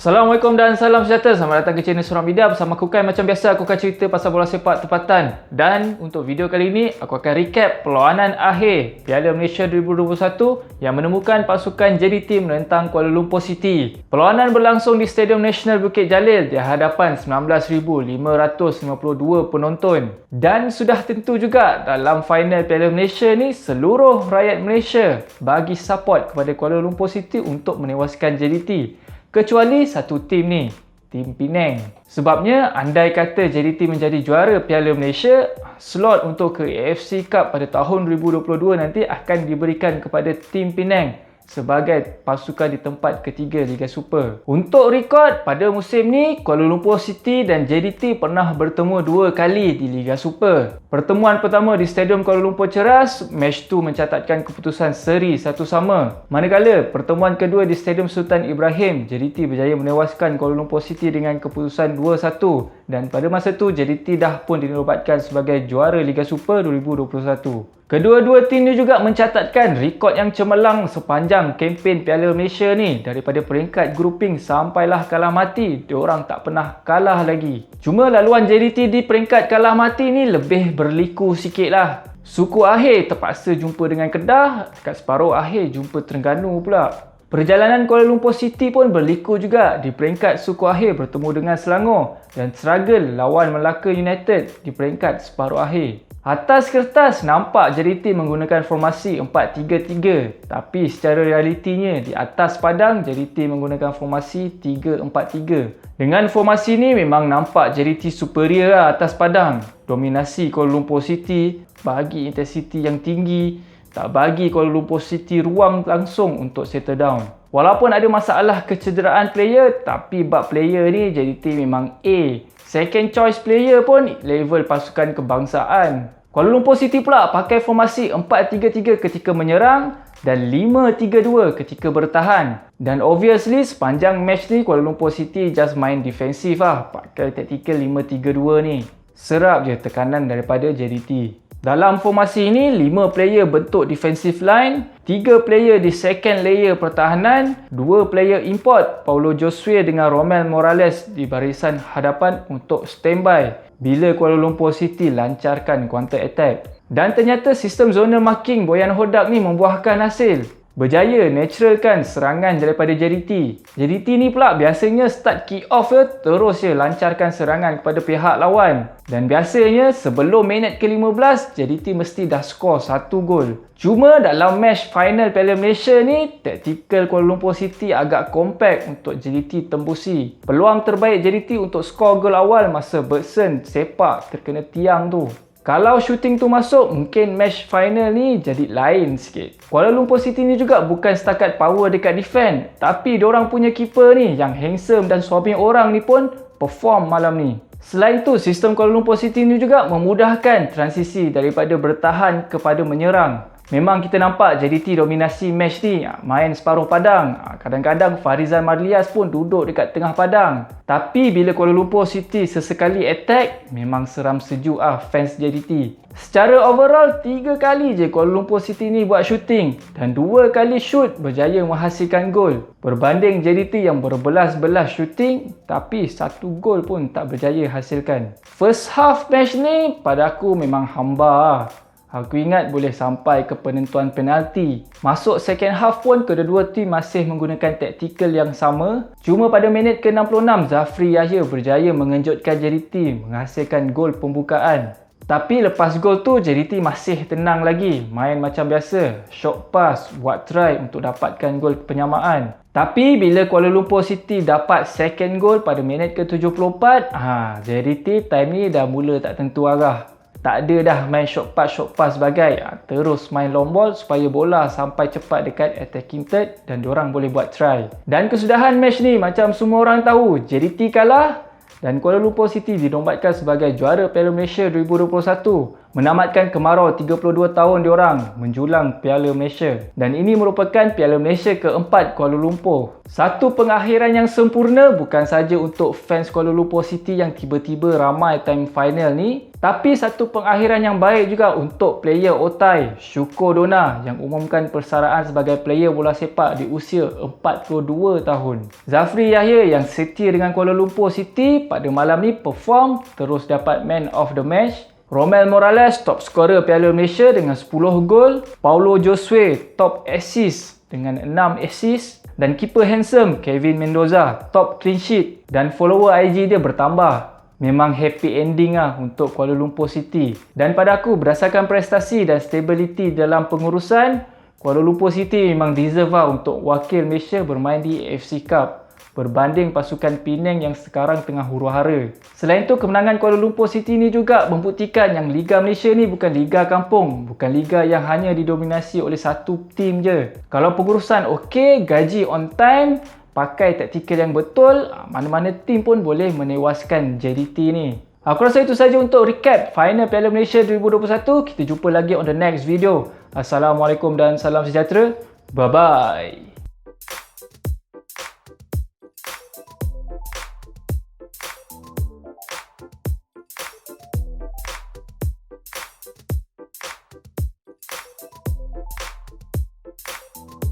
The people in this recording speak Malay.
Assalamualaikum dan salam sejahtera. Selamat datang ke channel Suram Media. Bersama aku Kai. Macam biasa aku akan cerita pasal bola sepak tempatan. Dan untuk video kali ini aku akan recap perlawanan akhir Piala Malaysia 2021 yang menemukan pasukan JDT menentang Kuala Lumpur City. Perlawanan berlangsung di Stadium Nasional Bukit Jalil di hadapan 19,552 penonton. Dan sudah tentu juga dalam final Piala Malaysia ni seluruh rakyat Malaysia bagi support kepada Kuala Lumpur City untuk menewaskan JDT. Kecuali satu tim ni, tim Penang. Sebabnya, andai kata JDT menjadi juara Piala Malaysia, slot untuk ke AFC Cup pada tahun 2022 nanti akan diberikan kepada tim Penang sebagai pasukan di tempat ketiga Liga Super. Untuk rekod, pada musim ni, Kuala Lumpur City dan JDT pernah bertemu 2 kali di Liga Super. Pertemuan pertama di Stadium Kuala Lumpur Ceras, match tu mencatatkan keputusan seri 1-1. Manakala, pertemuan kedua di Stadium Sultan Ibrahim, JDT berjaya menewaskan Kuala Lumpur City dengan keputusan 2-1. Dan pada masa tu, JDT dah pun dinobatkan sebagai juara Liga Super 2021. Kedua-dua tim ni juga mencatatkan rekod yang cemerlang sepanjang kempen Piala Malaysia ni. Daripada peringkat grouping sampailah kalah mati, diorang tak pernah kalah lagi. Cuma laluan JDT di peringkat kalah mati ni lebih berliku sikit lah. Suku Akhir terpaksa jumpa dengan Kedah, dekat separuh akhir jumpa Terengganu pula. Perjalanan Kuala Lumpur City pun berliku juga. Di peringkat suku akhir bertemu dengan Selangor dan struggle lawan Melaka United di peringkat separuh akhir. Atas kertas nampak JDT menggunakan formasi 4-3-3, tapi secara realitinya di atas padang JDT menggunakan formasi 3-4-3. Dengan formasi ni memang nampak JDT superior lah atas padang. Dominasi Kuala Lumpur City, bagi intensity yang tinggi, tak bagi Kuala Lumpur City ruang langsung untuk settle down. Walaupun ada masalah kecederaan player, tapi bab player ni JDT memang A. Second choice player pun level pasukan kebangsaan. Kuala Lumpur City pula pakai formasi 4-3-3 ketika menyerang dan 5-3-2 ketika bertahan. Dan obviously sepanjang match ni Kuala Lumpur City just main defensif lah. Pakai tactical 5-3-2 ni. Serap je tekanan daripada JDT. Dalam formasi ini, 5 player bentuk defensive line, 3 player di second layer pertahanan, 2 player import, Paulo Josue dengan Romel Morales di barisan hadapan untuk standby bila Kuala Lumpur City lancarkan counter attack. Dan ternyata sistem zonal marking Boyan Hodak ni membuahkan hasil. Berjaya naturalkan serangan daripada JDT. JDT ni pula biasanya start kick off terus lancarkan serangan kepada pihak lawan. Dan biasanya sebelum minit ke-15 JDT mesti dah skor 1 gol. Cuma dalam match final Piala Malaysia ni, taktikal Kuala Lumpur City agak compact untuk JDT tembusi. Peluang terbaik JDT untuk skor gol awal masa Bergson sepak terkena tiang tu. Kalau shooting tu masuk, mungkin match final ni jadi lain sikit. Kuala Lumpur City ni juga bukan setakat power dekat defend, tapi diorang punya keeper ni yang handsome dan suami orang ni pun perform malam ni. Selain tu, sistem Kuala Lumpur City ni juga memudahkan transisi daripada bertahan kepada menyerang. Memang kita nampak JDT dominasi match ni, main separuh padang. Kadang-kadang Farizal Marlias pun duduk dekat tengah padang. Tapi bila Kuala Lumpur City sesekali attack, memang seram sejuk fans JDT. Secara overall, 3 kali je Kuala Lumpur City ni buat shooting dan 2 kali shoot berjaya menghasilkan gol. Berbanding JDT yang berbelas-belas shooting tapi 1 gol pun tak berjaya hasilkan. First half match ni pada aku memang hamba. Aku ingat boleh sampai ke penentuan penalti. Masuk second half pun kedua-dua tim masih menggunakan taktikal yang sama. Cuma pada minit ke-66 Zafri Yahya berjaya mengejutkan JDT menghasilkan gol pembukaan. Tapi lepas gol tu JDT masih tenang lagi, main macam biasa, short pass, buat try untuk dapatkan gol penyamaan. Tapi bila Kuala Lumpur City dapat second gol pada minit ke-74, JDT time ni dah mula tak tentu arah. Tak ada dah main short pass sebagai. Terus main long ball supaya bola sampai cepat dekat attacking third dan diorang boleh buat try. Dan kesudahan match ni macam semua orang tahu, JDT kalah dan Kuala Lumpur City dinobatkan sebagai juara Piala Malaysia 2021. menamatkan kemarau 32 tahun diorang menjulang Piala Malaysia. Dan ini merupakan Piala Malaysia keempat Kuala Lumpur. Satu pengakhiran yang sempurna bukan saja untuk fans Kuala Lumpur City yang tiba-tiba ramai time final ni, tapi satu pengakhiran yang baik juga untuk player Otai Syukur Dona yang umumkan persaraan sebagai player bola sepak di usia 42 tahun. Zafri Yahya yang setia dengan Kuala Lumpur City pada malam ni perform terus dapat man of the match. Romel Morales top scorer Piala Malaysia dengan 10 gol. Paulo Josue top assist dengan 6 assist. Dan keeper handsome Kevin Mendoza top clean sheet. Dan follower IG dia bertambah. Memang happy ending lah untuk Kuala Lumpur City. Dan pada aku berdasarkan prestasi dan stability dalam pengurusan, Kuala Lumpur City memang deserve lah untuk wakil Malaysia bermain di AFC Cup berbanding pasukan Penang yang sekarang tengah huru-hara. Selain itu, kemenangan Kuala Lumpur City ni juga membuktikan yang Liga Malaysia ni bukan liga kampung, bukan liga yang hanya didominasi oleh satu tim je. Kalau pengurusan okey, gaji on time, pakai taktikal yang betul, mana-mana tim pun boleh menewaskan JDT ni. Aku rasa itu saja untuk recap final Piala Malaysia 2021. Kita jumpa lagi on the next video. Assalamualaikum dan salam sejahtera. Bye-bye.